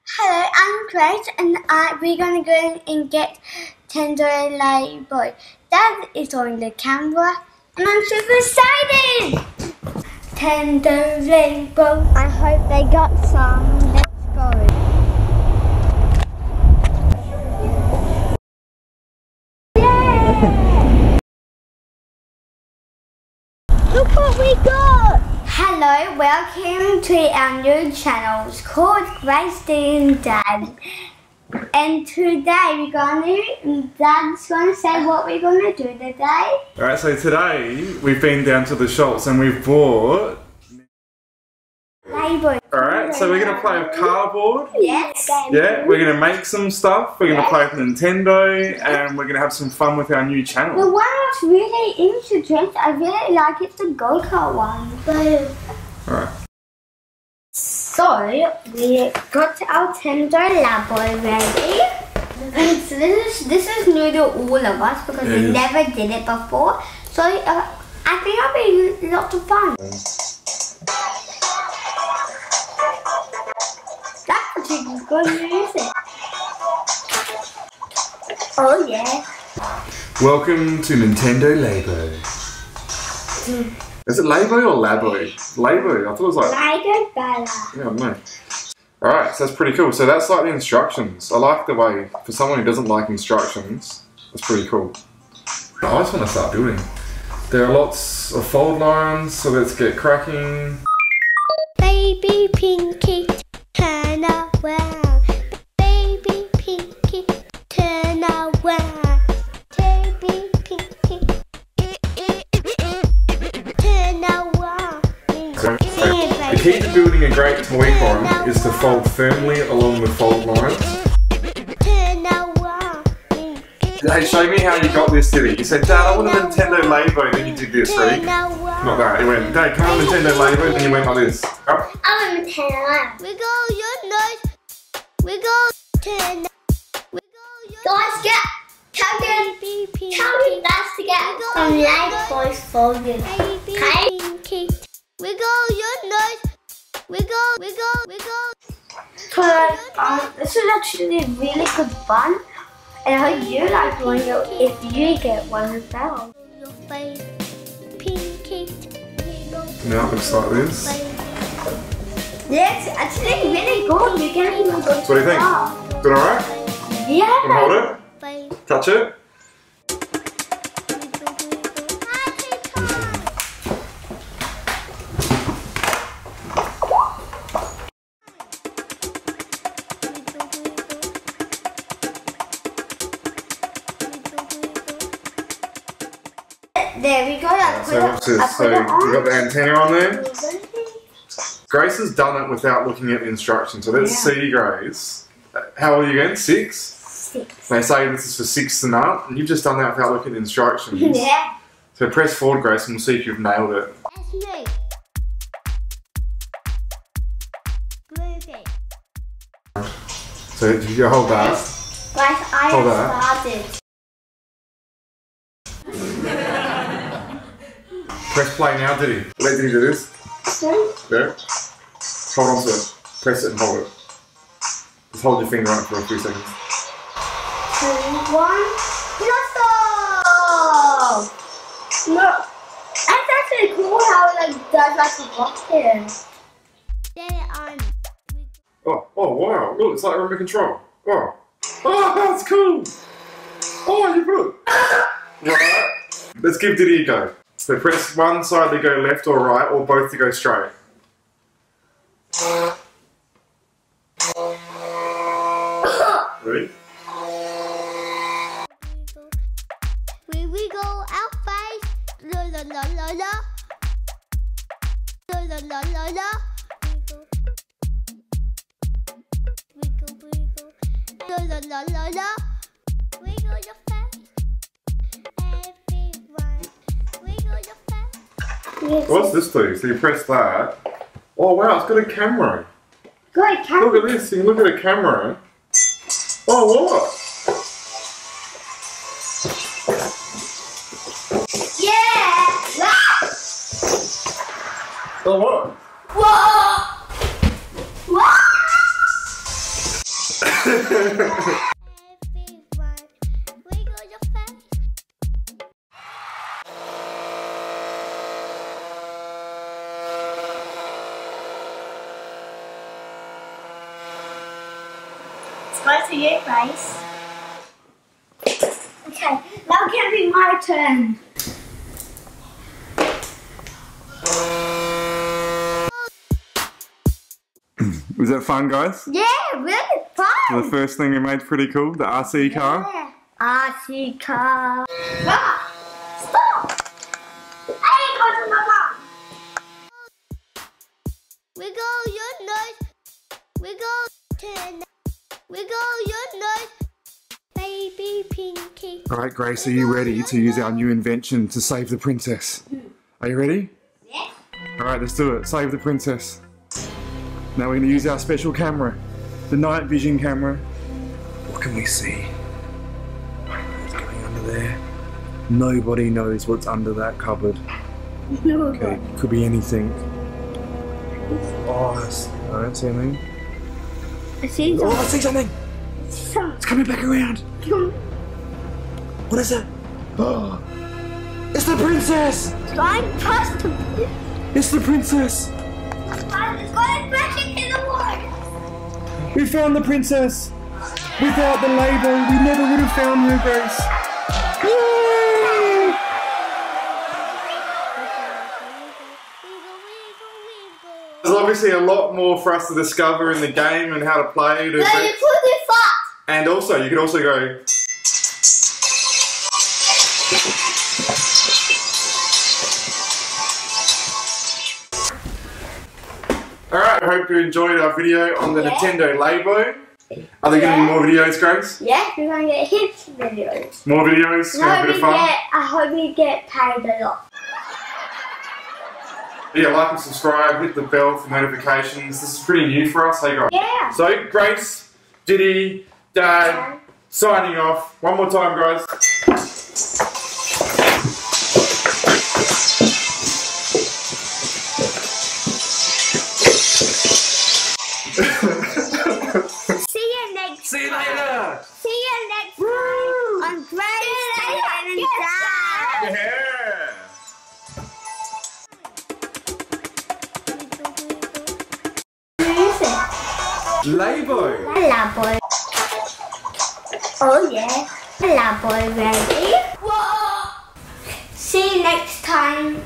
Hello, I'm Grace, and we're gonna go and get Tender LABO. Dad is on the camera, and I'm super excited! Tender LABO. I hope they got some. Let's go. Yay! Look what we got! Hello, welcome to our new channel. It's called Grace, Diddy and Dad. And today Dad's gonna say what we're gonna do today. Alright, so today we've been down to the shops and we've bought LABO. Alright, so we're gonna play with cardboard. Yes. Yeah, we're gonna make some stuff, we're gonna play with Nintendo, and we're gonna have some fun with our new channel. The one I was really interested, I really like it's the go-kart one. Alright. So we got our Tender LABO ready. And so this is new to all of us because we never did it before. So I think it'll be lots of fun. That's pretty good music. Oh yeah. Welcome to Nintendo LABO. Is it LABO or LABO? LABO, I thought it was like... LABO Bella. Yeah, I don't know. Alright, so that's pretty cool. So that's like the instructions. I like the way, for someone who doesn't like instructions, that's pretty cool. I just want to start building. There are lots of fold lines, so let's get cracking. Baby Pinky, turn around. Baby Pinky, turn around. Baby Pinky, turn around. The key to building a great toy farm is to fold firmly along the fold lines. Hey, show me how you got this, Diddy. You said, Dad, I want a Nintendo LABO, and then you did this, ready? Not that, it went, Dad, come on Nintendo LABO, and then you went like this. Up. I want a Nintendo LABO. Wiggle your nose, wiggle, turn. Guys, tell me that's to get some LABOs folded. Okay? Wiggle your nose, wiggle, wiggle, wiggle. So, this is actually really good fun. And I hope you like doing it if you get one as well. Now it looks like this. Yeah, it's actually really good. You can't even go So what do you think? Good alright? Yeah. Can hold it? Touch it? There we go. So what's this? So you got the antenna on there? Grace has done it without looking at the instructions. So let's see, Grace. How old are you again? 6? 6. They say this is for 6 and up, and you've just done that without looking at the instructions. Yeah. So press forward, Grace, and we'll see if you've nailed it. That's me. Groovy. So you hold that. Guys, I Hold have that. started. Press play now, Diddy. Let Diddy do this. There. Hold on to it. Press it and hold it. Just hold your finger on it for a few seconds. 2, 1. Blast off! Look, that's actually cool how it like does like a rocket. Then Oh wow. Look, it's like remote control. Oh, that's cool. Oh, you put it. Right. Let's give Diddy a go. So press one side to go left or right, or both to go straight. Ready? We wiggle our face. La la la la la. La la la la la. Wiggle, wiggle. La la la la la. Wiggle your face. Everyone. Wiggle your face. What's this do? So you press that. Oh wow, it's got a camera. Good camera. Look at this, you can look at a camera. Oh what? Yeah! Oh what? Whoa! Whoa! Go to you, Grace. Okay, now can be my turn. Was that fun, guys? Yeah, really fun. The first thing we made's pretty cool, the RC car. Yeah, RC car. Stop! Stop! I ain't going to my mom. Wiggle your nose. Wiggle turn. Wiggle your nose. Baby Pinky. Alright, Grace, are you ready to use our new invention to save the princess? Are you ready? Yeah. Alright, let's do it. Save the princess. Now we're going to use our special camera, the night vision camera. What can we see? What's going under there? Nobody knows what's under that cupboard. Okay, could be anything. Oh, I don't see anything. I see something. Oh, I see something! It's coming back around! What is it? Oh, it's the princess! Going past the... It's the princess! It's going back into the water. We found the princess! Without the LABO, we never would have found her, Grace. Yay! There's obviously a lot more for us to discover in the game and how to play. And also, you can also go... Alright, I hope you enjoyed our video on the Nintendo LABO. Are there going to be more videos, Grace? Yeah, we're going to get heaps of videos. More videos? Have a bit of fun? I hope we get paid a lot. Yeah, like and subscribe, hit the bell for notifications. This is pretty new for us, hey guys? Yeah. So, Grace, Diddy, Dad, signing off. One more time, guys. See you later. See you next time on Diddy and Dad. Yeah. LABO. LABO. Oh yeah. LABO ready. Whoa. See you next time.